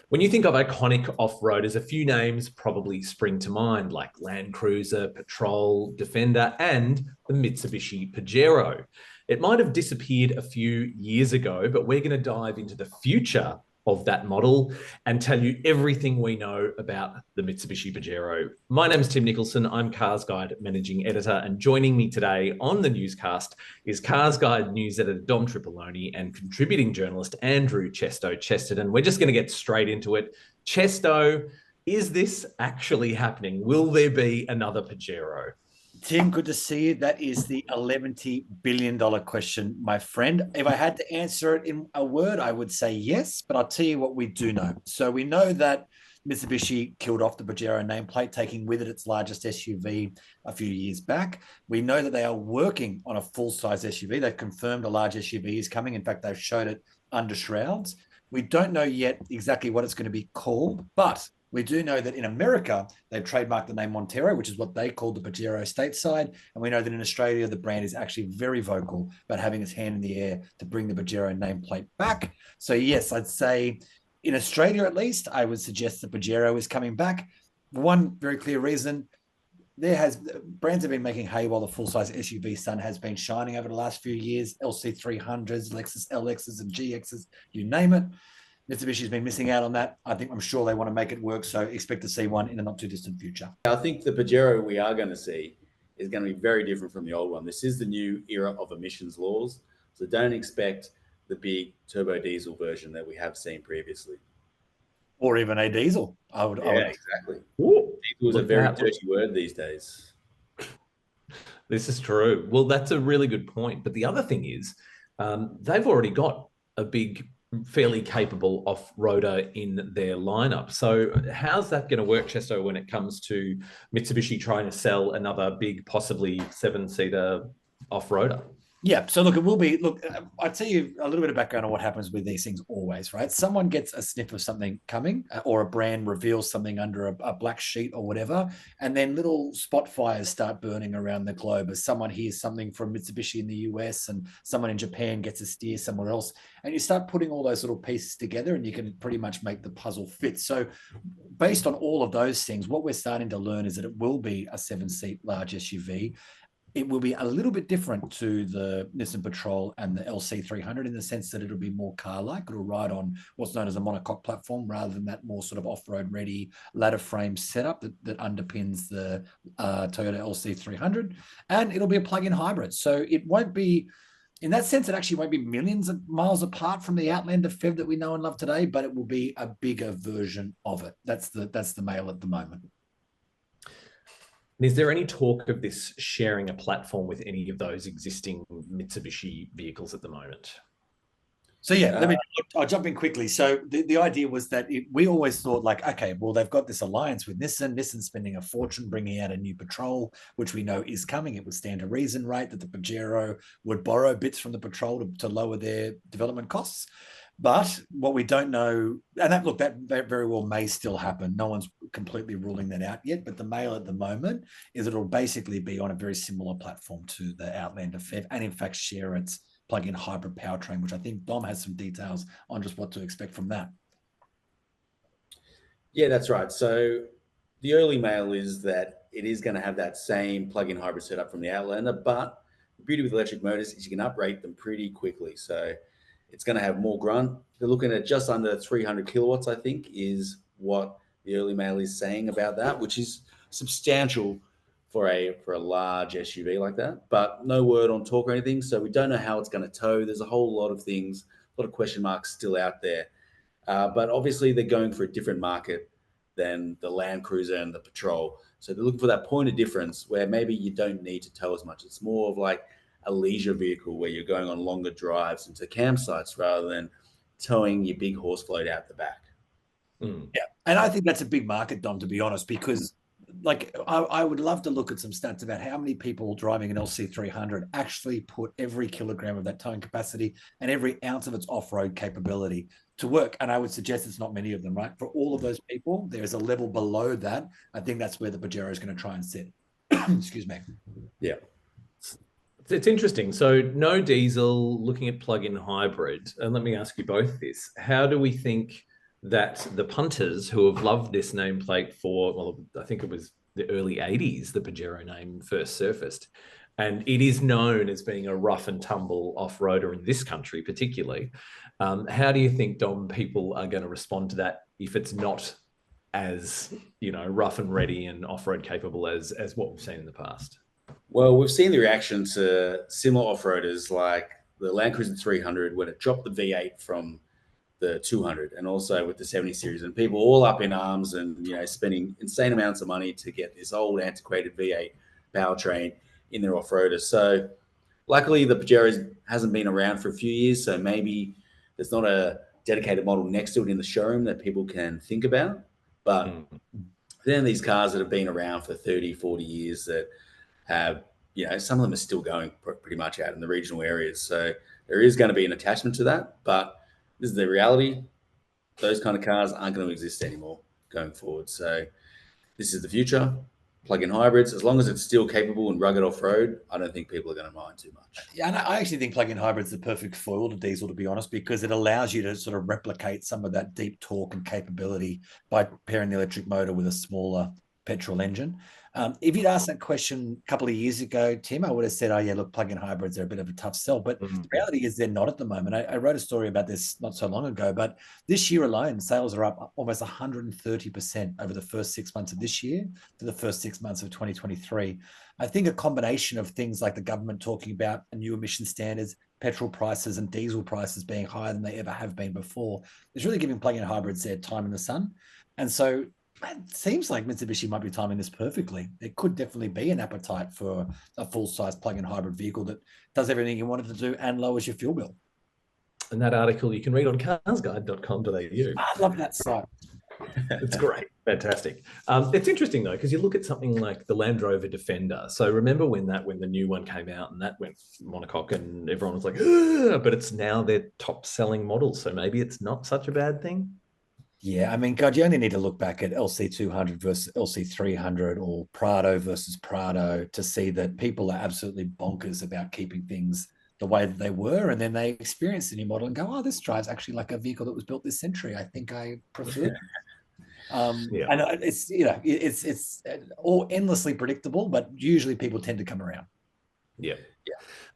When you think of iconic off-roaders, a few names probably spring to mind, like LandCruiser, Patrol, Defender, and the Mitsubishi Pajero. It might have disappeared a few years ago, but we're going to dive into the future of that model and tell you everything we know about the Mitsubishi Pajero. My name is Tim Nicholson. I'm CarsGuide Managing Editor, and joining me today on the Newscast is CarsGuide News Editor Dom Tripolone and contributing journalist Andrew Chesterton. We're just going to get straight into it. Chesto, is this actually happening? Will there be another Pajero? Tim, good to see you. That is the $11 billion question, my friend. If I had to answer it in a word, I would say yes, but I'll tell you what we do know. So we know that Mitsubishi killed off the Pajero nameplate, taking with it its largest SUV a few years back. We know that they are working on a full-size SUV. They've confirmed a large SUV is coming. In fact, they've showed it under shrouds. We don't know yet exactly what it's going to be called, but we do know that in America, they've trademarked the name Montero, which is what they call the Pajero stateside. And we know that in Australia, the brand is actually very vocal about having its hand in the air to bring the Pajero nameplate back. So yes, I'd say in Australia, at least, I would suggest the Pajero is coming back. One very clear reason, brands have been making hay while the full-size SUV sun has been shining over the last few years. LC300s, Lexus LXs and GXs, you name it. Mitsubishi's been missing out on that. I'm sure they want to make it work, so expect to see one in the not too distant future. I think the Pajero we are going to see is going to be very different from the old one. This is the new era of emissions laws, so don't expect the big turbo diesel version that we have seen previously. Or even a diesel. Exactly. Ooh, diesel is a very dirty word these days. This is true. Well, that's a really good point. But the other thing is, they've already got a big, fairly capable off-roader in their lineup. So how's that going to work, Chesto, when it comes to Mitsubishi trying to sell another big, possibly seven-seater off-roader? Yeah, so look, it will be, I'll tell you a little bit of background on what happens with these things always, right? Someone gets a sniff of something coming or a brand reveals something under a black sheet or whatever, and then little spot fires start burning around the globe as someone hears something from Mitsubishi in the US and someone in Japan gets a steer somewhere else. And you start putting all those little pieces together and you can pretty much make the puzzle fit. So based on all of those things, what we're starting to learn is that it will be a 7-seat large SUV. It will be a little bit different to the Nissan Patrol and the LC300 in the sense that it'll be more car-like. It'll ride on what's known as a monocoque platform rather than that more sort of off-road ready ladder frame setup that underpins the Toyota LC300. And it'll be a plug-in hybrid. So it won't be, in that sense, it actually won't be millions of miles apart from the Outlander PHEV that we know and love today, but it will be a bigger version of it. That's the mail at the moment. Is there any talk of this sharing a platform with any of those existing Mitsubishi vehicles at the moment? So yeah, I'll jump in quickly. So the idea was that we always thought like, okay, well, they've got this alliance with Nissan. Nissan's spending a fortune bringing out a new Patrol, which we know is coming. It would stand to reason, right, that the Pajero would borrow bits from the Patrol to lower their development costs. But what we don't know, and that very well may still happen. No one's completely ruling that out yet. But the mail at the moment is it'll basically be on a very similar platform to the Outlander PHEV, and in fact share its plug-in hybrid powertrain, which I think Dom has some details on just what to expect from that. Yeah, that's right. So the early mail is that it is going to have that same plug-in hybrid setup from the Outlander, but the beauty with electric motors is you can uprate them pretty quickly. So it's going to have more grunt. They're looking at just under 300 kilowatts, I think, is what the early mail is saying about that, which is substantial for a large SUV like that. But no word on torque or anything, so we don't know how it's going to tow. There's a whole lot of things, a lot of question marks still out there. But obviously, they're going for a different market than the LandCruiser and the Patrol. So they're looking for that point of difference where maybe you don't need to tow as much. It's more of like a leisure vehicle where you're going on longer drives into campsites rather than towing your big horse float out the back. Yeah, and I think that's a big market, Dom, to be honest, because like I would love to look at some stats about how many people driving an LC300 actually put every kilogram of that towing capacity and every ounce of its off-road capability to work. And I would suggest it's not many of them, right? For all of those people, there's a level below that. I think that's where the Pajero is going to try and sit. Excuse me. Yeah. It's interesting. So no diesel, looking at plug-in hybrid. And let me ask you both this. How do we think that the punters who have loved this nameplate for, well, I think it was the early 80s, the Pajero name first surfaced. And it is known as being a rough and tumble off-roader in this country, particularly. How do you think, Dom, people are going to respond to that if it's not as, rough and ready and off-road capable as what we've seen in the past? Well, we've seen the reaction to similar off-roaders like the LandCruiser 300 when it dropped the V8 from the 200, and also with the 70 series, and people all up in arms and spending insane amounts of money to get this old antiquated V8 powertrain in their off-roaders. So luckily the Pajero hasn't been around for a few years, so maybe there's not a dedicated model next to it in the showroom that people can think about. But then these cars that have been around for 30, 40 years that have, some of them are still going pretty much out in the regional areas. So there is going to be an attachment to that, but this is the reality. Those kind of cars aren't going to exist anymore going forward. So this is the future. Plug-in hybrids, as long as it's still capable and rugged off-road, I don't think people are going to mind too much. Yeah, and I actually think plug-in hybrids are the perfect foil to diesel, to be honest, because it allows you to sort of replicate some of that deep torque and capability by pairing the electric motor with a smaller petrol engine. If you'd asked that question a couple of years ago, Tim, I would have said, oh, yeah, look, plug-in hybrids are a bit of a tough sell. But the reality is they're not at the moment. I wrote a story about this not so long ago, but this year alone, sales are up almost 130% over the first 6 months of this year to the first 6 months of 2023. I think a combination of things like the government talking about new emission standards, petrol prices and diesel prices being higher than they ever have been before is really giving plug-in hybrids their time in the sun. And so it seems like Mitsubishi might be timing this perfectly. There could definitely be an appetite for a full-size plug-in hybrid vehicle that does everything you wanted to do and lowers your fuel bill. And that article you can read on carsguide.com.au. I love that site. It's great. Fantastic. It's interesting, though, because you look at something like the Land Rover Defender. So remember when the new one came out and that went monocoque and everyone was like, but it's now their top-selling model. So maybe it's not such a bad thing. Yeah, I mean, God, you only need to look back at LC200 versus LC300 or Prado versus Prado to see that people are absolutely bonkers about keeping things the way that they were. And then they experience the new model and go, oh, this drives actually like a vehicle that was built this century. I think I prefer it. And it's, it's all endlessly predictable, but usually people tend to come around. Yeah.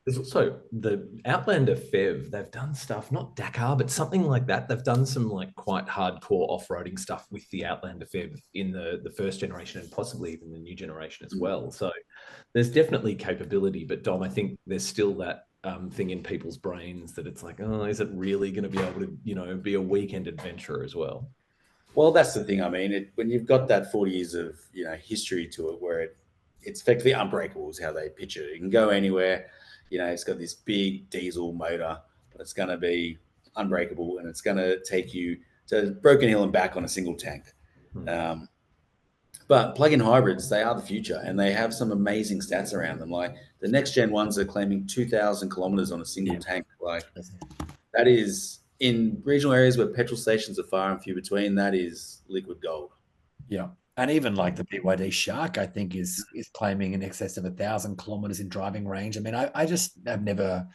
There's also the Outlander PHEV. They've done stuff, not Dakar, but something like that. They've done some like quite hardcore off-roading stuff with the Outlander PHEV in the first generation and possibly even the new generation as well. So there's definitely capability. But Dom, I think there's still that thing in people's brains that it's like, oh, is it really going to be able to, be a weekend adventure as well? Well, that's the thing. I mean, when you've got that 40 years of history to it, where it's effectively unbreakable is how they pitch it. It can go anywhere. It's got this big diesel motor that's going to be unbreakable, and it's going to take you to Broken Hill and back on a single tank. But plug-in hybrids, they are the future, and they have some amazing stats around them. Like the next gen ones are claiming 2,000 kilometers on a single tank. Like that is, in regional areas where petrol stations are far and few between, that is liquid gold. Yeah. And even like the BYD Shark, I think is claiming in excess of 1,000 kilometers in driving range. I mean, I just have never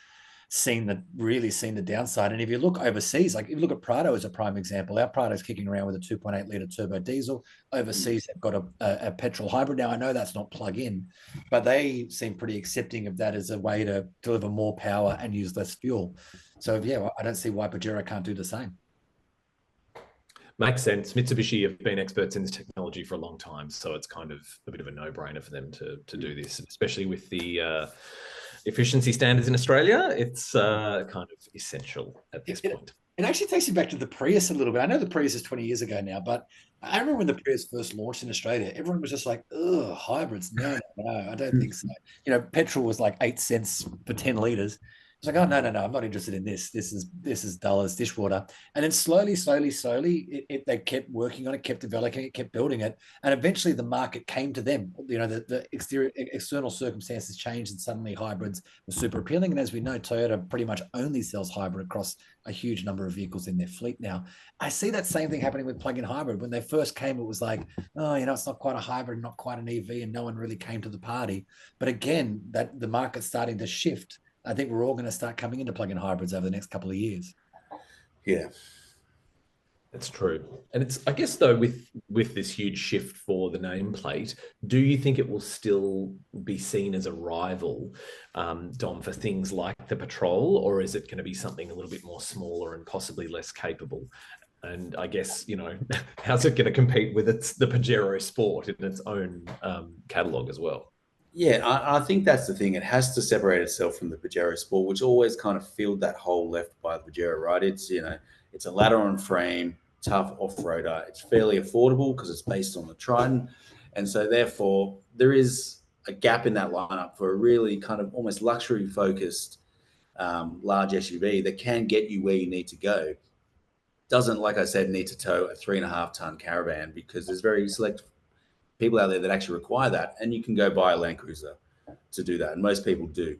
really seen the downside. And if you look overseas, like if you look at Prado as a prime example, our Prado is kicking around with a 2.8 liter turbo diesel. Overseas, they've got a petrol hybrid. Now, I know that's not plug-in, but they seem pretty accepting of that as a way to deliver more power and use less fuel. So yeah, I don't see why Pajero can't do the same. Makes sense. Mitsubishi have been experts in this technology for a long time, so it's kind of a bit of a no-brainer for them to do this, especially with the efficiency standards in Australia. It's kind of essential at this point. It actually takes you back to the Prius a little bit. I know the Prius is 20 years ago now, but I remember when the Prius first launched in Australia, everyone was just like, ugh, hybrids. No, I don't think so. Petrol was like 8 cents for 10 liters. It's like, oh, no, I'm not interested in this. This is dull as dishwater. And then slowly, they kept working on it, kept developing it, kept building it. And eventually the market came to them. The external circumstances changed and suddenly hybrids were super appealing. And as we know, Toyota pretty much only sells hybrid across a huge number of vehicles in their fleet now. I see that same thing happening with plug-in hybrid. When they first came, it was like, oh, it's not quite a hybrid, not quite an EV, and no one really came to the party. But again, that the market's starting to shift. I think we're all going to start coming into plug-in hybrids over the next couple of years. Yeah. That's true. And it's, I guess, though, with this huge shift for the nameplate, do you think it will still be seen as a rival, Dom, for things like the Patrol, or is it going to be something a little bit more smaller and possibly less capable? And I guess, how's it going to compete with the Pajero Sport in its own catalogue as well? Yeah, I think that's the thing. It has to separate itself from the Pajero Sport, which always kind of filled that hole left by the Pajero, right? It's a ladder on frame, tough off-roader. It's fairly affordable because it's based on the Triton. And so therefore there is a gap in that lineup for a really kind of almost luxury focused large SUV that can get you where you need to go. Doesn't, like I said, need to tow a 3.5 ton caravan because there's very select people out there that actually require that. And you can go buy a LandCruiser to do that. And most people do.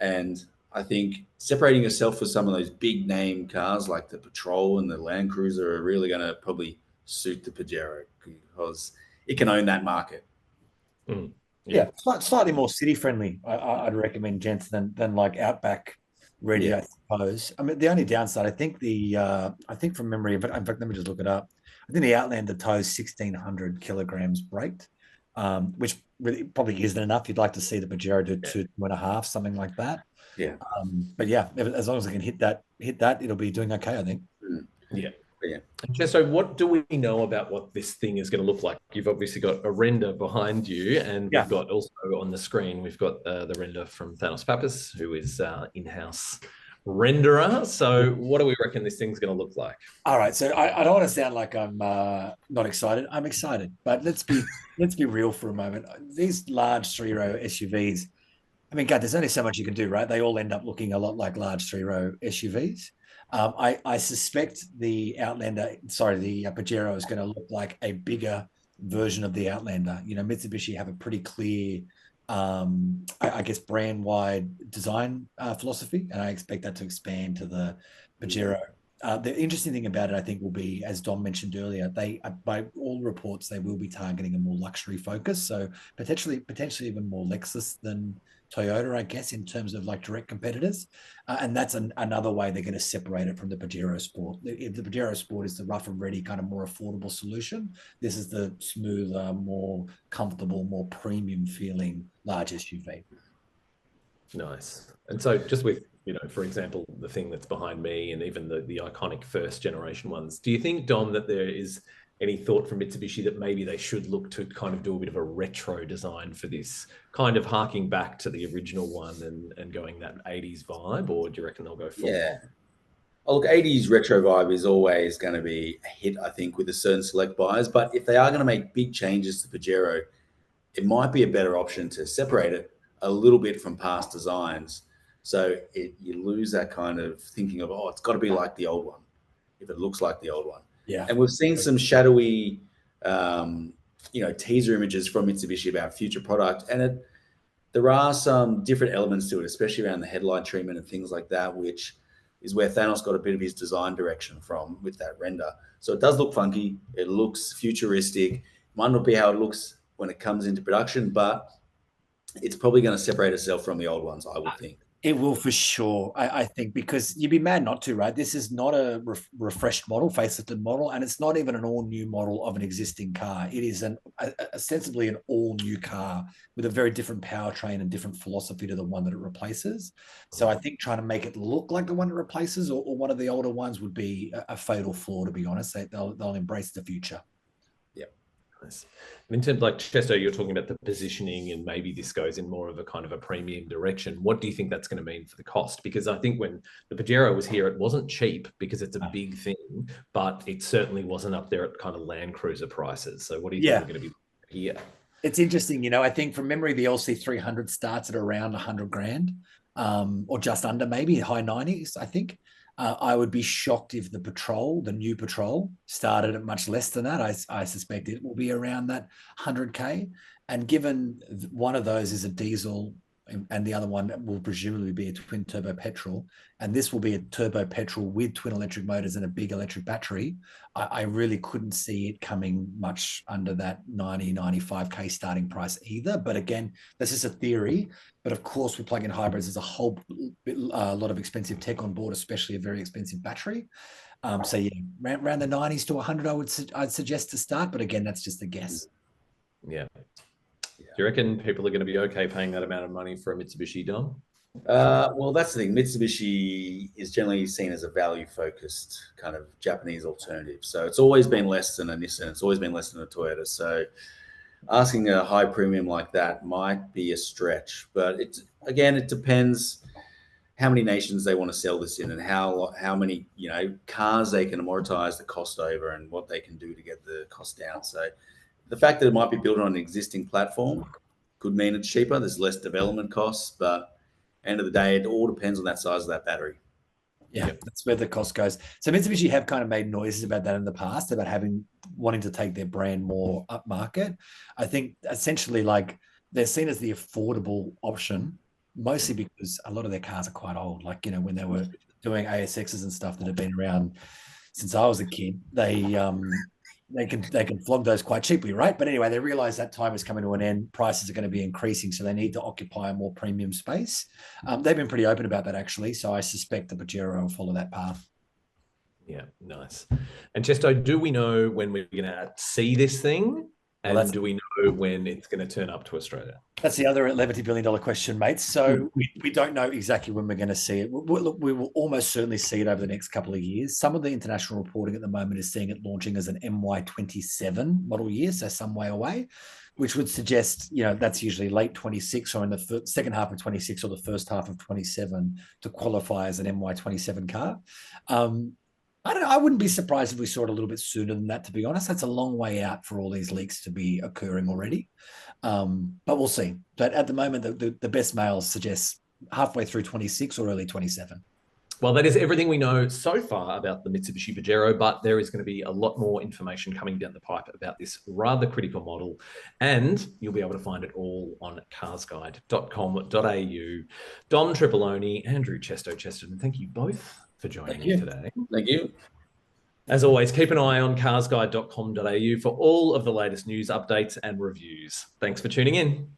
And I think separating yourself with some of those big name cars like the Patrol and the LandCruiser are really going to probably suit the Pajero because it can own that market. Mm. Yeah, slightly more city friendly. I'd recommend, gents, than like Outback ready, I suppose. I mean, the only downside, I think I think from memory, but in fact, let me just look it up. I think the Outlander tows 1,600 kilograms braked, which really probably isn't enough. You'd like to see the Pajero do 2.5, something like that. Yeah. But yeah, as long as I can hit that, it'll be doing okay, I think. Yeah. Yeah. So what do we know about what this thing is going to look like? You've obviously got a render behind you, and we've got also on the screen, we've got the render from Thanos Pappas, who is in-house renderer. So what do we reckon this thing's going to look like? All right. So I don't want to sound like I'm not excited. I'm excited, but let's be real for a moment. These large 3-row SUVs, I mean, God, there's only so much you can do, right? They all end up looking a lot like large 3-row SUVs. I suspect the Pajero is going to look like a bigger version of the Outlander. Mitsubishi have a pretty clear, I guess, brand-wide design philosophy, and I expect that to expand to the Pajero. The interesting thing about it, I think, will be, as Dom mentioned earlier, by all reports, they will be targeting a more luxury focus. So potentially even more Lexus than Toyota, I guess, in terms of like direct competitors. And that's another way they're going to separate it from the Pajero Sport. The Pajero Sport is the rough and ready, kind of more affordable solution. This is the smoother, more comfortable, more premium feeling large SUV. Nice. And so just with, for example, the thing that's behind me and even the iconic first generation ones, do you think, Dom, that there is any thought from Mitsubishi that maybe they should look to kind of do a bit of a retro design for this, kind of harking back to the original one and going that 80s vibe, or do you reckon they'll go full? Yeah. Oh, look, 80s retro vibe is always going to be a hit, I think, with a certain select buyers. But if they are going to make big changes to Pajero, it might be a better option to separate it a little bit from past designs. So you lose that kind of thinking of, it's got to be like the old one, if it looks like the old one. Yeah. And we've seen some shadowy, teaser images from Mitsubishi about future product. And there are some different elements to it, especially around the headlight treatment and things like that, which is where Thanos got a bit of his design direction from with that render. So it does look funky. It looks futuristic. Might not be how it looks when it comes into production, but it's probably going to separate itself from the old ones, I would think. It will for sure, I think, because you'd be mad not to, right? This is not a refreshed model, facelifted model, and it's not even an all-new model of an existing car. It is ostensibly an all-new car with a very different powertrain and different philosophy to the one that it replaces. So I think trying to make it look like the one it replaces or one of the older ones would be a fatal flaw, to be honest. They'll embrace the future. Nice. In terms, like Chester, you're talking about the positioning, and maybe this goes in more of a kind of a premium direction. What do you think that's going to mean for the cost? Because I think when the Pajero was here, it wasn't cheap because it's a big thing, but it certainly wasn't up there at kind of LandCruiser prices. So what do you think we're going to be here? It's interesting, I think from memory, the LC300 starts at around 100 grand, or just under, maybe high 90s, I think. I would be shocked if the new Patrol, started at much less than that. I suspect it will be around that 100K. And given one of those is a diesel and the other one will presumably be a twin turbo petrol, and this will be a turbo petrol with twin electric motors and a big electric battery, I really couldn't see it coming much under that 90, 95K starting price either. But again, this is a theory. But of course, with plug-in hybrids, there's a whole lot of expensive tech on board, especially a very expensive battery. So yeah, around the 90s to 100, I'd suggest to start. But again, that's just a guess. Yeah. Do you reckon people are going to be okay paying that amount of money for a Mitsubishi, Dom? Well, that's the thing. Mitsubishi is generally seen as a value-focused kind of Japanese alternative. So it's always been less than a Nissan. It's always been less than a Toyota. So asking a high premium like that might be a stretch. But it depends how many nations they want to sell this in and how many cars they can amortize the cost over and what they can do to get the cost down. So the fact that it might be built on an existing platform could mean it's cheaper. There's less development costs, but end of the day, it all depends on that size of that battery. Yeah, that's where the cost goes. So Mitsubishi have kind of made noises about that in the past, about wanting to take their brand more upmarket. I think essentially like they're seen as the affordable option, mostly because a lot of their cars are quite old. Like, when they were doing ASXs and stuff that have been around since I was a kid, they can flog those quite cheaply, right? But anyway, they realize that time is coming to an end. Prices are going to be increasing, so they need to occupy a more premium space. They've been pretty open about that, actually. So I suspect the Pajero will follow that path. Yeah, nice. And Chesto, do we know when we're going to see this thing? And do we know when it's going to turn up to Australia? That's the other $11 billion question, mate. So we don't know exactly when we're going to see it. We will almost certainly see it over the next couple of years. Some of the international reporting at the moment is seeing it launching as an MY27 model year, so some way away, which would suggest, that's usually late 26 or in the second half of 26 or the first half of 27 to qualify as an MY27 car. I don't know. I wouldn't be surprised if we saw it a little bit sooner than that, to be honest. That's a long way out for all these leaks to be occurring already. But we'll see. But at the moment, the best mail suggests halfway through 26 or early 27. Well, that is everything we know so far about the Mitsubishi Pajero, but there is going to be a lot more information coming down the pipe about this rather critical model, and you'll be able to find it all on carsguide.com.au. Dom Tripolone, Andrew Chesterton, thank you both for joining me today. Thank you. As always, keep an eye on carsguide.com.au for all of the latest news updates and reviews. Thanks for tuning in.